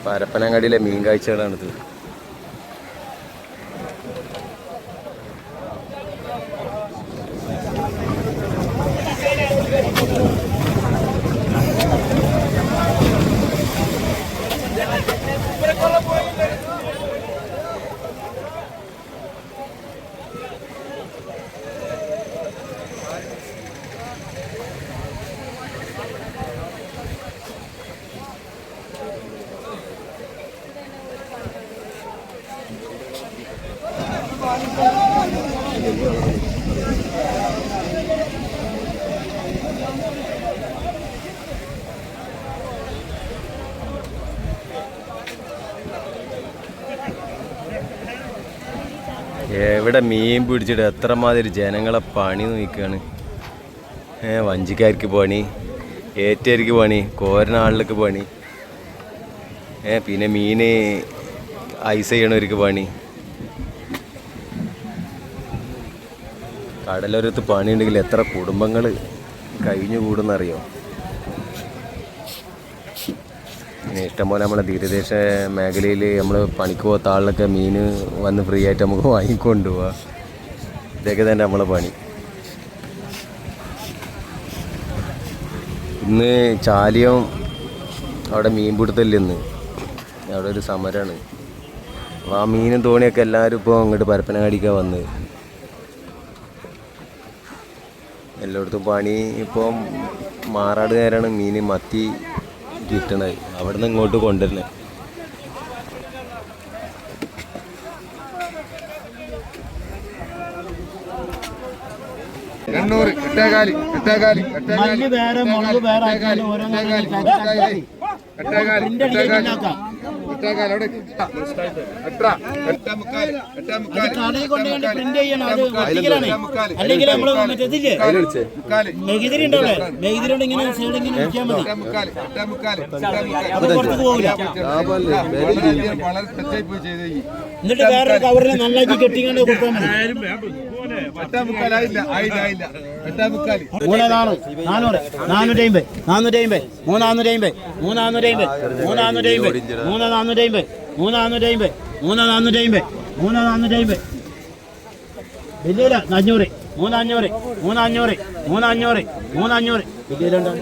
പരപ്പനങ്ങാടിയിലെ മീൻ കാഴ്ചകളാണിത്. എവിടെ മീൻ പിടിച്ചിട്ട് എത്രമാതിരി ജനങ്ങളെ പണി നോക്കുകയാണ്. വഞ്ചിക്കാർക്ക് പണി, ഏറ്റുകാർക്ക് പണി, കോരുന്ന ആളിലേക്ക് പണി, പിന്നെ മീൻ ഐസ് ചെയ്യണവർക്ക് പണി. കടലൊരത്ത് പണിയുണ്ടെങ്കിൽ എത്ര കുടുംബങ്ങൾ കഴിഞ്ഞു കൂടുന്നറിയോ. പിന്നെ ഇഷ്ടംപോലെ നമ്മളെ തീരദേശ മേഖലയിൽ നമ്മൾ പണിക്ക് പോകാത്ത ആളിലൊക്കെ മീൻ വന്ന് ഫ്രീ ആയിട്ട് നമുക്ക് വാങ്ങിക്കൊണ്ട് പോവാം. ഇതൊക്കെ തന്നെ നമ്മളെ പണി. ഇന്ന് ചാലിയം അവിടെ മീൻ പിടുത്തമില്ല. ഇന്ന് അവിടെ ഒരു സമരമാണ്. ആ മീനും തോണിയൊക്കെ എല്ലാവരും ഇപ്പോൾ അങ്ങോട്ട് പരപ്പനങ്ങാടിക്കാണ് വന്ന്. എല്ലായിടത്തും പണി ഇപ്പം മാറാട് നേരമാണ് മീൻ മത്തി കിട്ടണത്. അവിടെ നിന്ന് ഇങ്ങോട്ട് കൊണ്ടുവരുന്നത്. അല്ലെങ്കിൽ നമ്മള് മറ്റേതില്ലേ മെഗിതിരി ഉണ്ടാവേ, മെഗിതിരി കൊണ്ട് ഇങ്ങനെ സൈഡ് ഇങ്ങനെ വെച്ചാൽ മതി. അത് പുറത്തേക്ക് പോകില്ല. എന്നിട്ട് വേറെ കവറിനെ നന്നാക്കി കെട്ടിക്കൊണ്ട് കൊടുത്താൽ മതി. 450 400 450 450 350 350 350 350 350 350 350 വലിയ 400 300 300 300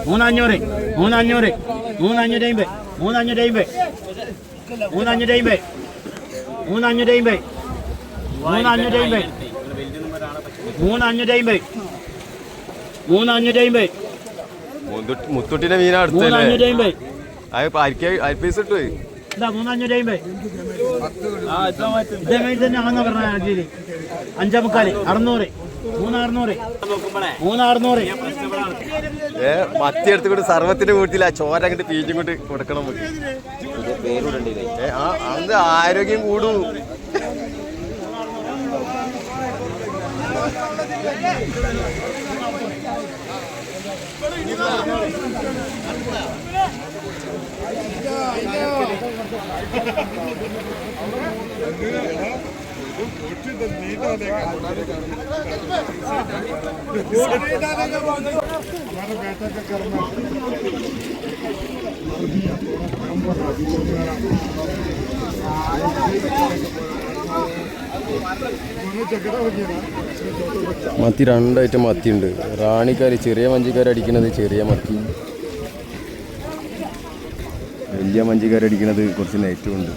300 വലിയുണ്ട് 300 300 350 350 350 350 മുത്തുട്ടിന്റെ മീനാ പൈസ ഇട്ടു. 350 തന്നെ ആണെന്ന് പറഞ്ഞ 550 600 360 മത്തി എടുത്തുകൊണ്ട് സർവത്തിന്റെ കൂട്ടില്ല ചോര അങ്ങോട്ട് പീച്ചും കൊണ്ട് കൊടുക്കണം. അത് ആരോഗ്യം കൂടു. മത്തി 2 ഐറ്റം മത്തിയുണ്ട്. റാണിക്കാർ ചെറിയ വഞ്ചിക്കാരടിക്കുന്നത് ചെറിയ മത്തി, വലിയ വഞ്ചിക്കാരടിക്കുന്നത് കുറച്ച് നെറ്റും ഉണ്ട്.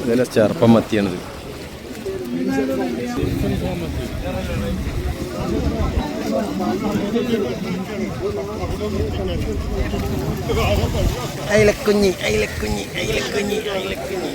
ഇതെല്ലാം ചെറുപ്പം മത്തിയാണിത്. അയിലക്കുഞ്ഞി അയിലക്കുഞ്ഞി അയിലക്കുഞ്ഞി അയിലക്കുഞ്ഞി.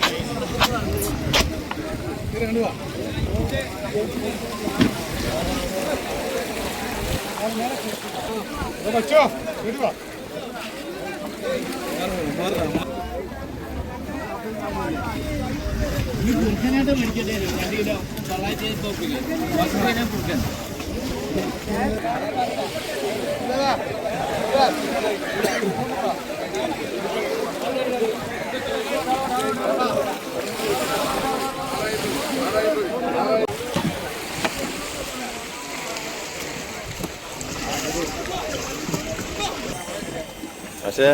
പക്ഷേ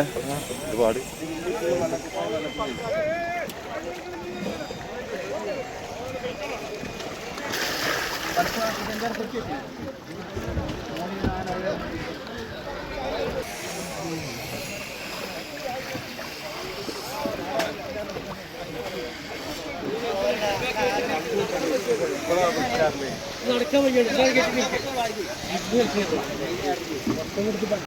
ഒരുപാട് നടക്കാൻ